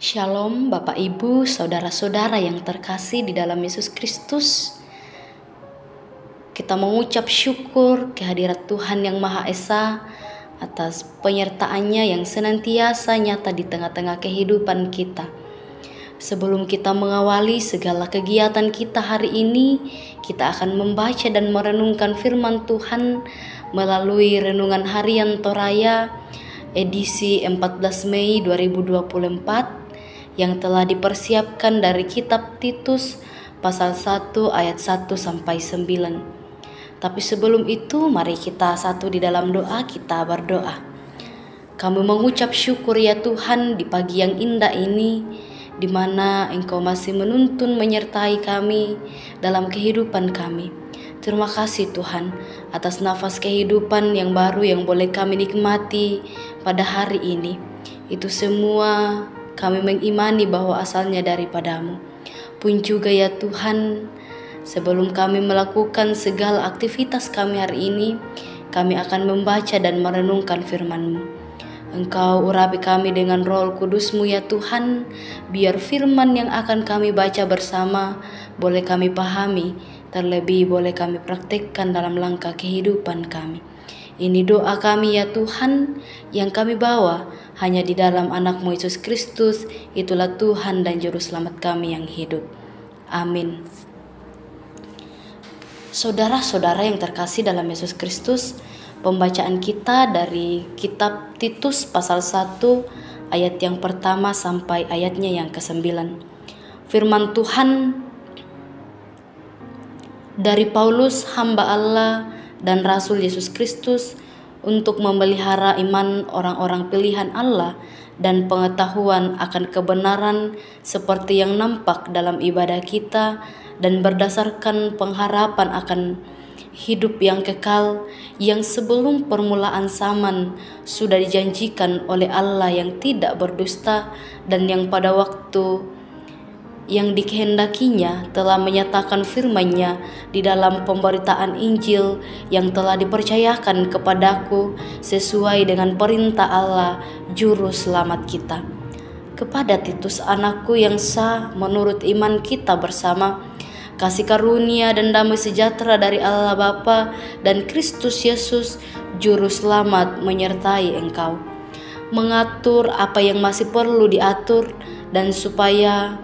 Shalom Bapak Ibu, Saudara-saudara yang terkasih di dalam Yesus Kristus. Kita mengucap syukur kehadirat Tuhan yang Maha Esa atas penyertaannya yang senantiasa nyata di tengah-tengah kehidupan kita. Sebelum kita mengawali segala kegiatan kita hari ini, kita akan membaca dan merenungkan firman Tuhan melalui Renungan Harian Toraya edisi 14 Mei 2024 yang telah dipersiapkan dari kitab Titus pasal 1 ayat 1 sampai 9. Tapi sebelum itu mari kita satu di dalam doa, kita berdoa. Kami mengucap syukur ya Tuhan di pagi yang indah ini, di mana Engkau masih menuntun menyertai kami dalam kehidupan kami. Terima kasih Tuhan atas nafas kehidupan yang baru yang boleh kami nikmati pada hari ini. Itu semua kami mengimani bahwa asalnya daripadamu. Pun juga ya Tuhan, sebelum kami melakukan segala aktivitas kami hari ini, kami akan membaca dan merenungkan firman-Mu. Engkau urapi kami dengan Roh Kudus-Mu ya Tuhan, biar firman yang akan kami baca bersama boleh kami pahami, terlebih boleh kami praktekkan dalam langkah kehidupan kami. Ini doa kami ya Tuhan yang kami bawa hanya di dalam anak-Mu Yesus Kristus, itulah Tuhan dan Juru Selamat kami yang hidup. Amin. Saudara-saudara yang terkasih dalam Yesus Kristus, pembacaan kita dari kitab Titus pasal 1 ayat yang pertama sampai ayatnya yang ke-9. Firman Tuhan dari Paulus, hamba Allah dan Rasul Yesus Kristus, untuk memelihara iman orang-orang pilihan Allah dan pengetahuan akan kebenaran seperti yang nampak dalam ibadah kita, dan berdasarkan pengharapan akan hidup yang kekal yang sebelum permulaan zaman sudah dijanjikan oleh Allah yang tidak berdusta, dan yang pada waktu yang dikehendakinya telah menyatakan firman-Nya di dalam pemberitaan Injil yang telah dipercayakan kepadaku sesuai dengan perintah Allah Juru Selamat kita. Kepada Titus anakku yang sah menurut iman kita bersama, kasih karunia dan damai sejahtera dari Allah Bapa dan Kristus Yesus Juru Selamat menyertai engkau, mengatur apa yang masih perlu diatur, dan supaya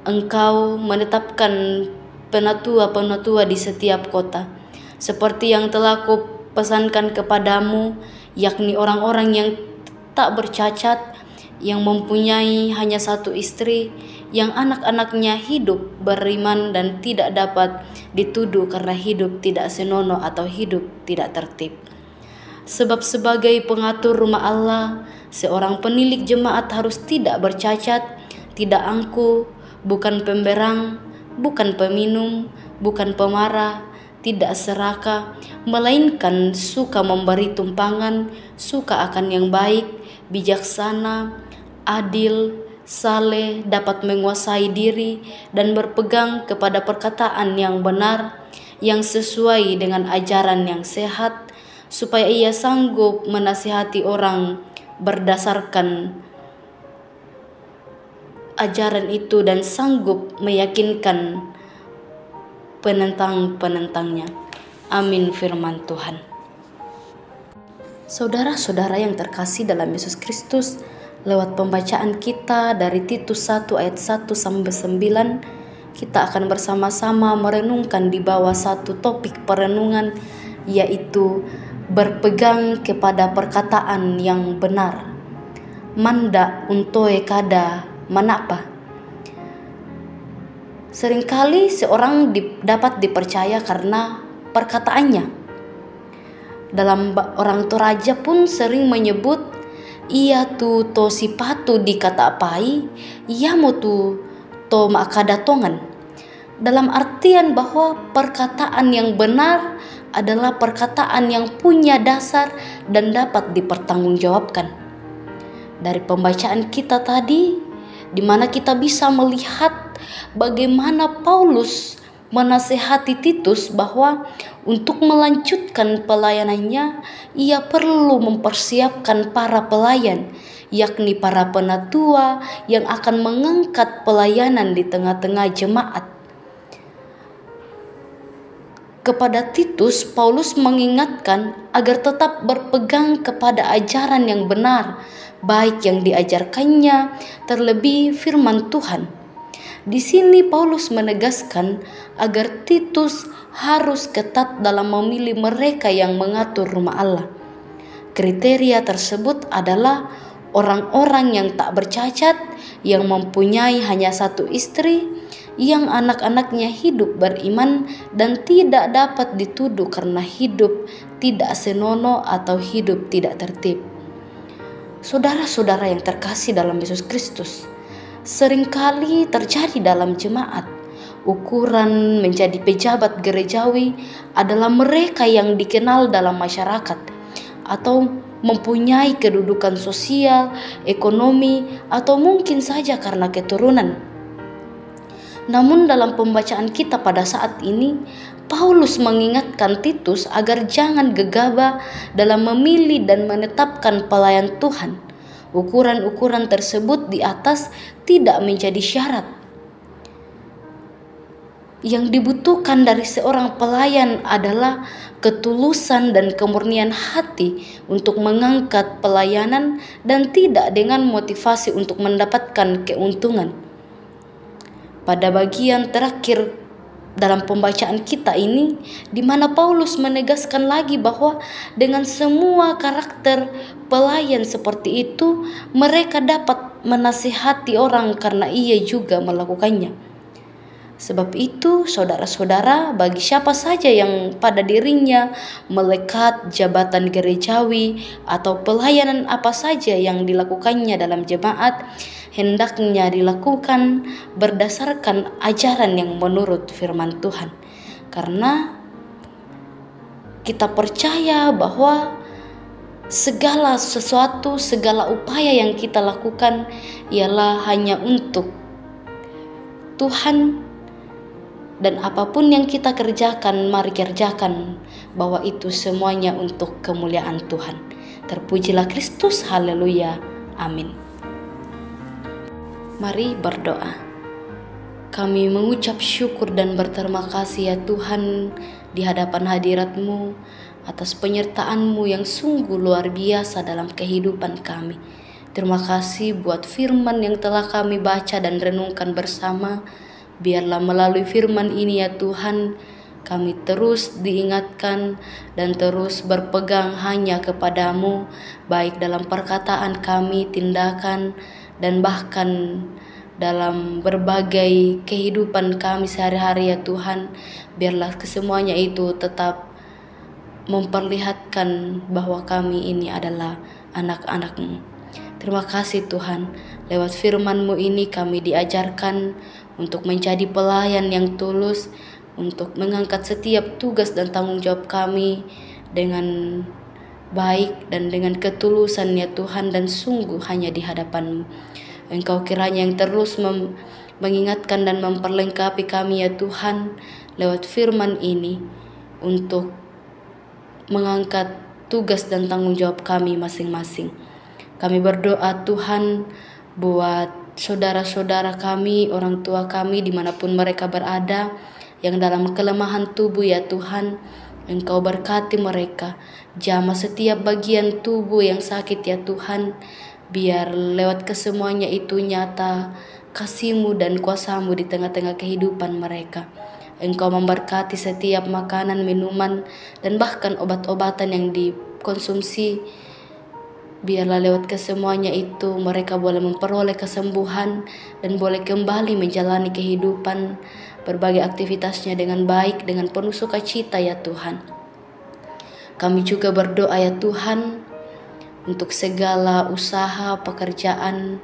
engkau menetapkan penatua-penatua di setiap kota, seperti yang telah kupesankan kepadamu, yakni orang-orang yang tak bercacat, yang mempunyai hanya satu istri, yang anak-anaknya hidup beriman dan tidak dapat dituduh karena hidup tidak senonoh atau hidup tidak tertib. Sebab sebagai pengatur rumah Allah, seorang penilik jemaat harus tidak bercacat, tidak angkuh, bukan pemberang, bukan peminum, bukan pemarah, tidak serakah, melainkan suka memberi tumpangan, suka akan yang baik, bijaksana, adil, saleh, dapat menguasai diri, dan berpegang kepada perkataan yang benar, yang sesuai dengan ajaran yang sehat, supaya ia sanggup menasihati orang berdasarkan ajaran itu dan sanggup meyakinkan penentang-penentangnya. Amin firman Tuhan. Saudara-saudara yang terkasih dalam Yesus Kristus, lewat pembacaan kita dari Titus 1 ayat 1 sampai 9, kita akan bersama-sama merenungkan di bawah satu topik perenungan, yaitu berpegang kepada perkataan yang benar. Manda untoe kada manapa. Seringkali seorang dapat dipercaya karena perkataannya. Dalam orang Toraja pun sering menyebut, ia tu to sipatu dikata apai, ia mo tu to makadatongan. Dalam artian bahwa perkataan yang benar adalah perkataan yang punya dasar dan dapat dipertanggungjawabkan. Dari pembacaan kita tadi, di mana kita bisa melihat bagaimana Paulus menasihati Titus bahwa untuk melanjutkan pelayanannya, ia perlu mempersiapkan para pelayan yakni para penatua yang akan mengangkat pelayanan di tengah-tengah jemaat. Kepada Titus, Paulus mengingatkan agar tetap berpegang kepada ajaran yang benar, baik yang diajarkannya, terlebih firman Tuhan. Di sini Paulus menegaskan agar Titus harus ketat dalam memilih mereka yang mengatur rumah Allah. Kriteria tersebut adalah orang-orang yang tak bercacat, yang mempunyai hanya satu istri, yang anak-anaknya hidup beriman dan tidak dapat dituduh karena hidup tidak senonoh atau hidup tidak tertib. Saudara-saudara yang terkasih dalam Yesus Kristus, seringkali terjadi dalam jemaat, ukuran menjadi pejabat gerejawi adalah mereka yang dikenal dalam masyarakat atau mempunyai kedudukan sosial, ekonomi, atau mungkin saja karena keturunan. Namun dalam pembacaan kita pada saat ini, Paulus mengingatkan Titus agar jangan gegabah dalam memilih dan menetapkan pelayan Tuhan. Ukuran-ukuran tersebut di atas tidak menjadi syarat. Yang dibutuhkan dari seorang pelayan adalah ketulusan dan kemurnian hati untuk mengangkat pelayanan dan tidak dengan motivasi untuk mendapatkan keuntungan. Pada bagian terakhir dalam pembacaan kita ini, di mana Paulus menegaskan lagi bahwa dengan semua karakter pelayan seperti itu, mereka dapat menasihati orang karena ia juga melakukannya. Sebab itu, saudara-saudara, bagi siapa saja yang pada dirinya melekat jabatan gerejawi atau pelayanan apa saja yang dilakukannya dalam jemaat, hendaknya dilakukan berdasarkan ajaran yang menurut firman Tuhan. Karena kita percaya bahwa segala sesuatu, segala upaya yang kita lakukan ialah hanya untuk Tuhan. Dan apapun yang kita kerjakan, mari kerjakan bahwa itu semuanya untuk kemuliaan Tuhan. Terpujilah Kristus, haleluya, amin. Mari berdoa. Kami mengucap syukur dan berterima kasih ya Tuhan di hadapan hadirat-Mu atas penyertaan-Mu yang sungguh luar biasa dalam kehidupan kami. Terima kasih buat firman yang telah kami baca dan renungkan bersama. Biarlah melalui firman ini ya Tuhan, kami terus diingatkan dan terus berpegang hanya kepadamu, baik dalam perkataan kami, tindakan, dan bahkan dalam berbagai kehidupan kami sehari-hari ya Tuhan. Biarlah kesemuanya itu tetap memperlihatkan bahwa kami ini adalah anak-anak-Mu. Terima kasih Tuhan, lewat firman-Mu ini kami diajarkan untuk menjadi pelayan yang tulus, untuk mengangkat setiap tugas dan tanggung jawab kami dengan baik dan dengan ketulusan ya Tuhan, dan sungguh hanya di hadapan-Mu. Engkau kiranya yang terus mengingatkan dan memperlengkapi kami ya Tuhan lewat firman ini untuk mengangkat tugas dan tanggung jawab kami masing-masing. Kami berdoa Tuhan buat saudara-saudara kami, orang tua kami dimanapun mereka berada, yang dalam kelemahan tubuh ya Tuhan, Engkau berkati mereka, jamah setiap bagian tubuh yang sakit ya Tuhan, biar lewat kesemuanya itu nyata kasih-Mu dan kuasa-Mu di tengah-tengah kehidupan mereka. Engkau memberkati setiap makanan, minuman, dan bahkan obat-obatan yang dikonsumsi. Biarlah lewat kesemuanya itu mereka boleh memperoleh kesembuhan dan boleh kembali menjalani kehidupan berbagai aktivitasnya dengan baik, dengan penuh sukacita ya Tuhan. Kami juga berdoa ya Tuhan untuk segala usaha, pekerjaan,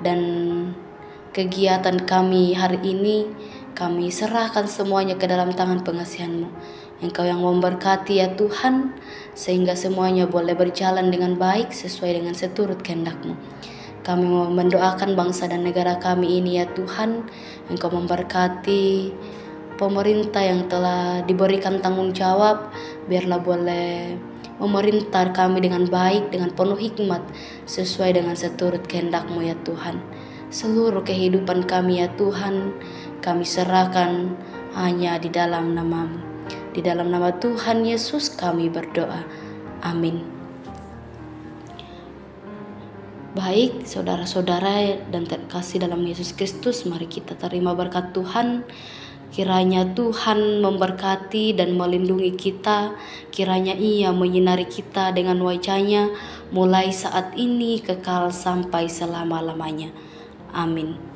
dan kegiatan kami hari ini. Kami serahkan semuanya ke dalam tangan pengasihan-Mu. Engkau yang memberkati ya Tuhan, sehingga semuanya boleh berjalan dengan baik sesuai dengan seturut kehendak-Mu. Kami mau mendoakan bangsa dan negara kami ini ya Tuhan. Engkau memberkati pemerintah yang telah diberikan tanggung jawab, biarlah boleh memerintah kami dengan baik, dengan penuh hikmat, sesuai dengan seturut kehendak-Mu ya Tuhan. Seluruh kehidupan kami ya Tuhan, kami serahkan hanya di dalam nama-Mu. Di dalam nama Tuhan Yesus kami berdoa. Amin. Baik, saudara-saudara dan terkasih dalam Yesus Kristus, mari kita terima berkat Tuhan. Kiranya Tuhan memberkati dan melindungi kita. Kiranya Ia menyinari kita dengan wajah-Nya mulai saat ini kekal sampai selama-lamanya. Amin.